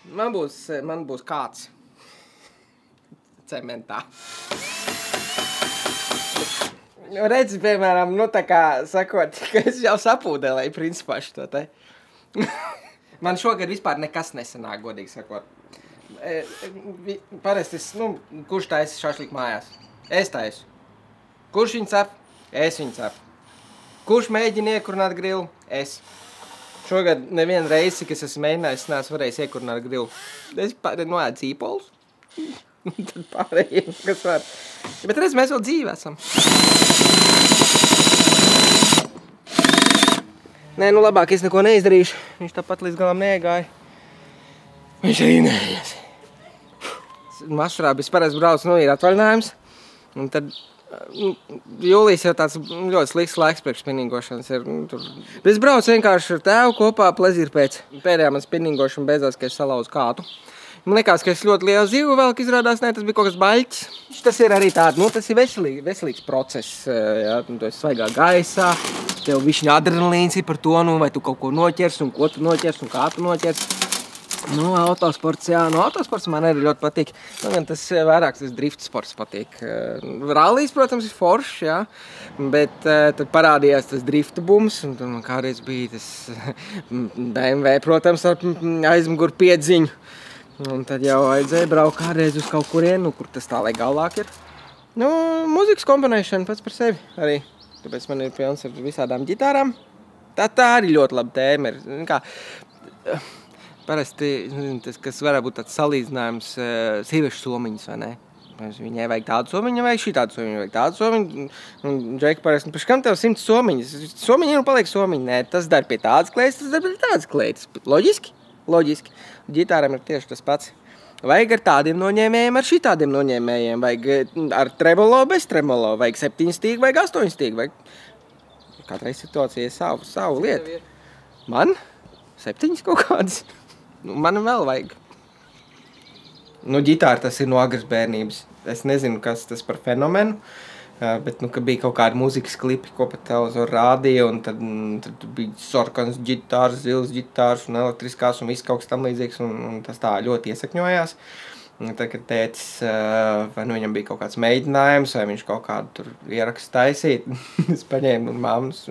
Man būs kāds cementā. Redzi, piemēram, nu tā kā sakot, ka es jau sapūdēlēju principā šo te. Man šogad vispār nekas nesanāk, godīgi sakot. Parasti kurš taisa šašliku mājās? Es taisu. Kurš viņu cep? Es viņu cepu. Kurš mēģina iekurināt grilu? Es. Šogad nevienu reizi, kas esmu mēģinājis, neesmu varējis iekurināt grilu. Es noēdu zīpolus. Tad pārējiem, kas var. Bet redz, mēs vēl dzīvi esam. Nē, nu labāk es neko neizdarīšu. Viņš tāpat līdz galam neiegāja. Viņš arī neies. Mašurā bez parasti brauc, ir atvaļinājums. Un tad jūlijas jau tāds ļoti slikts laiks priekš spinningošanas ir. Bet es braucu vienkārši ar tēvu kopā plezīri pēc. Pēdējā man spinningošana beidzās, ka es salauzu kātu. Man liekas, ka es ļoti lielu zivu velku, izrādās, ne, tas bija kaut kas baļķis. Tas ir arī tāds, tas ir veselīgs process, jā, tu esi svaigā gaisā, tev višķiņa adrenalīns ir par to, vai tu kaut ko noķers, un ko tu noķers, un kā tu noķers. Autosports, jā, autosports man arī ļoti patīk. Gan tas vairāk tas drift sports patīk. Rallijas, protams, ir foršs, jā, bet tad parādījās tas drifta bums, un tur man kādreiz bija tas BMW, protams, ar aizmugur piedziņu. Un tad jau vajadzēja braukt kādreiz uz kaut kurienu, kur tas tā legālāk ir. Mūzikas komponēšana pats par sevi arī. Tāpēc man ir pilns ar visādām ģitārām. Tā arī ļoti laba tēma ir. Parasti tas, kas varētu būt tāds salīdzinājums, sieviešu somiņas, vai ne? Viņai vajag tādu somiņu, vajag šitādu somiņu, vajag tādu somiņu. Un Džeki parasti, paši kam tev 100 somiņas? Somiņi paliek somiņi. Nē, tas dar pie tādas kleitas, tas dar pie tādas kleitas. Loģiski? Loģiski. Ģitāram ir tieši tas pats. Vajag ar tādiem noņēmējiem, ar šitādiem noņēmējiem. Vajag ar tremolo, bez tremolo. Vajag 7 stīgu, vajag 8 stīgu. Vajag katrai situācijai savu lietu. Man? 7 kaut kādas. Man vēl vajag. Ģitāra tas ir no agras bērnības. Es nezinu, kas tas par fenomenu. Bet, ka bija kaut kādi mūzikas klipi, ko pa televizoru rādīja, un tad bija sarkanas ģitāras, zilas ģitāras un elektriskās un viss kaut kas tam līdzīgs, un tas tā ļoti iesakņojās. Un tad, kad tētis, vai viņam bija kaut kāds mēģinājums, vai viņš kaut kādu tur ierakstu taisīt, es paņēmu, un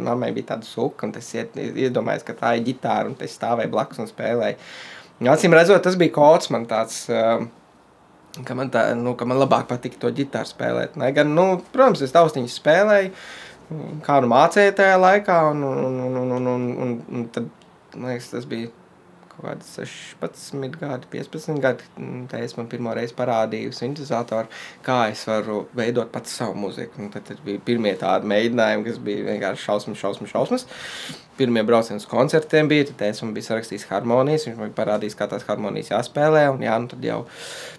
mammai bija tāda suka, un tas iedomājies, ka tā ir ģitāra, un tas stāvēja blakus un spēlēja. Acīm redzot, tas bija kods man tāds, ka man labāk patika to ģitāru spēlēt. Gan, protams, es taustiņas spēlēju, kādu mācēju tajā laikā, un tad, man liekas, tas bija kaut kādi 16 gadi, 15 gadi, tā es man pirmo reizi parādīju sintezatoru, kā es varu veidot pats savu mūziku. Tad bija pirmie tādi mēģinājumi, kas bija vienkārši šausmas. Pirmie braucieni uz koncertiem bija, tad es man bija sarakstījis harmonijas, viņš man bija parādījis, kā tās harmonijas jāspēlē, un jā, tad jau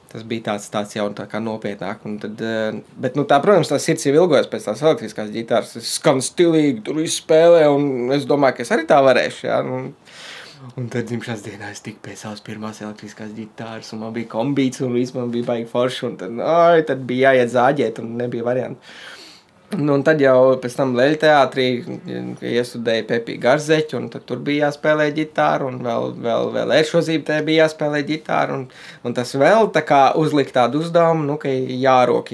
tas bija tāds jau tā kā nopietnāk. Bet, protams, tās sirds jau ilgojas pēc tās elektriskās ģitāras, es skan stilīgi, tur visu spēlē, un es domāju, ka es arī tā varēšu, jā. Un tad dzimšanas dienā es tiku pie savas pirmās elektriskās ģitāras, un man bija kombīts, un viss man bija baigi forši, un tad bija jāiet zāģēt, un nebija varianti. Un tad jau pēc tam Leļu teātrī iestudēju Pepiju Garzeķu, un tad tur bija jāspēlē ģitāru, un vēl Eršozītē bija jāspēlē ģitāru, un tas vēl tā kā uzlika tādu uzdevumu, ka jārok.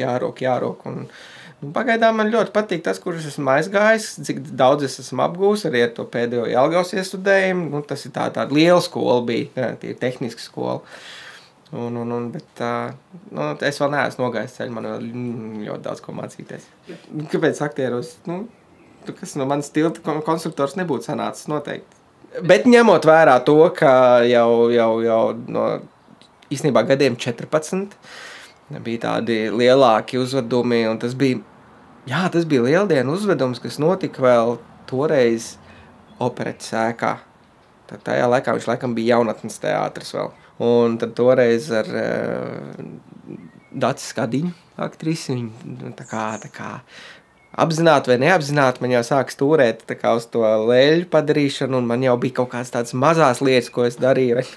Un pagaidām man ļoti patīk tas, kur es esmu aizgājis, cik daudz es esmu apgūs, arī ar to pēdējo Jelgavas iestudējumu. Tas ir tāda liela skola bija, tie tehniska skola. Bet es vēl neesmu nogājis ceļu, man vēl ļoti daudz ko mācīties. Kāpēc aktieros? Kas no manas tilta konstruktors nebūtu sanācis noteikti. Bet ņemot vērā to, ka jau no īstenībā gadiem 14 bija tādi lielāki uzvedumi, un tas bija lieldienu uzvedums, kas notika vēl toreiz operetes ēkā. Tad tajā laikā viņš laikam bija jaunatnes teātris vēl. Un tad toreiz ar Daci Skadiņu aktrisi, viņa tā kā apzināti vai neapzināti man jau sāk stūrēt tā kā uz to Leļu padarīšanu, un man jau bija kaut kādas tādas mazās lietas, ko es darīju.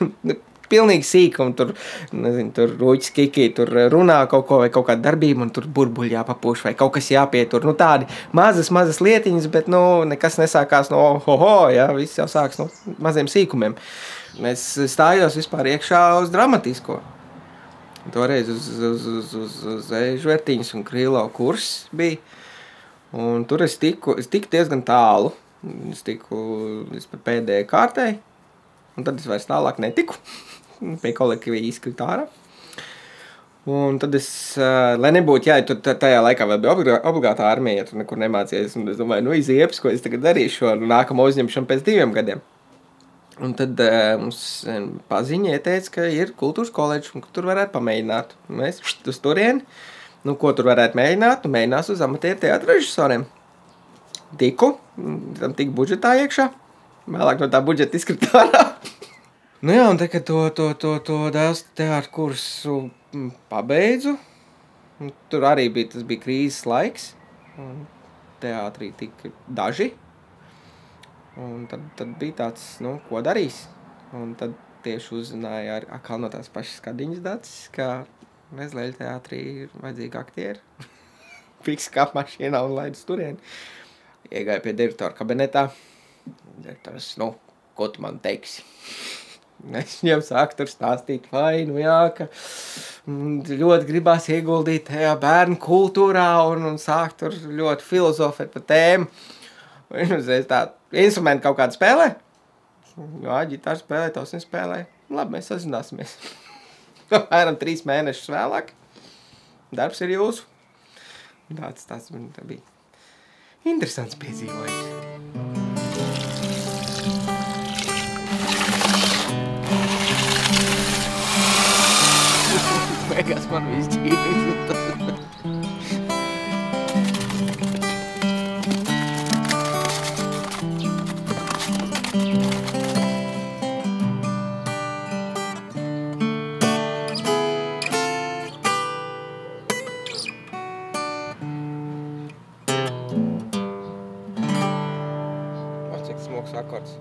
pilnīgi sīkumi, tur, nezinu, tur Rūķis Kikī, tur runā kaut ko vai kaut kāda darbība, un tur burbuļi jāpapūš vai kaut kas jāpietur. Nu, tādi mazas lietiņas, bet, nu, nekas nesākās no ja, viss jau sāks no maziem sīkumiem. Es stājos vispār iekšā uz dramatisko. Toreiz uz Žvertiņas un Krīlo kurs bija, un tur es tiku diezgan tālu. Es tiku līdz pēdējai kārtai, un tad es vairs tālāk netiku. Pie kolektīvi izkrita ārā. Un tad es, lai nebūtu, tur tajā laikā vēl bija obligātā armija, tur nekur nemācījies. Un es domāju, izieps, ko es tagad darīšu ar nākamo uzņemšanu pēc 2 gadiem. Un tad mums paziņa ieteica, ka ir kultūras koledžs, un ka tur varētu pamēģināt. Mēs uz turieni, ko tur varētu mēģināt, mēģinās uz amatieru teātra režisoriem. Tiku budžetā iekšā, vēlāk no tā budžeta izkrita ārā. Un te, kad to dēls teātra kursu pabeidzu, tur arī tas bija krīzes laiks, un teātrī tika daži, un tad bija tāds, ko darīs, un tad tieši uzzināja atkal no tās pašas Kadiņas dacis, ka Mezleļa teātrī ir vajadzīgi aktieri, fiks kāp mašīnā un laidus turieni. Iegāju pie direktora kabinetā, direktors, ko tu man teiksi? Es viņam sāku tur stāstīt, ka ļoti gribās ieguldīt tajā bērnu kultūrā un sāk tur ļoti filozofēt par tēmu. Viņš uzreiz tā, instrumenti kaut kādu spēlē? Jā, ģitāru spēlē, tausiņu spēlē. Labi, mēs sazināsimies. Apmēram 3 mēnešus vēlāk. Darbs ir jūsu. Tas bija interesants piedzīvojums. Beigās man viss dzīves. Cik smogs akords.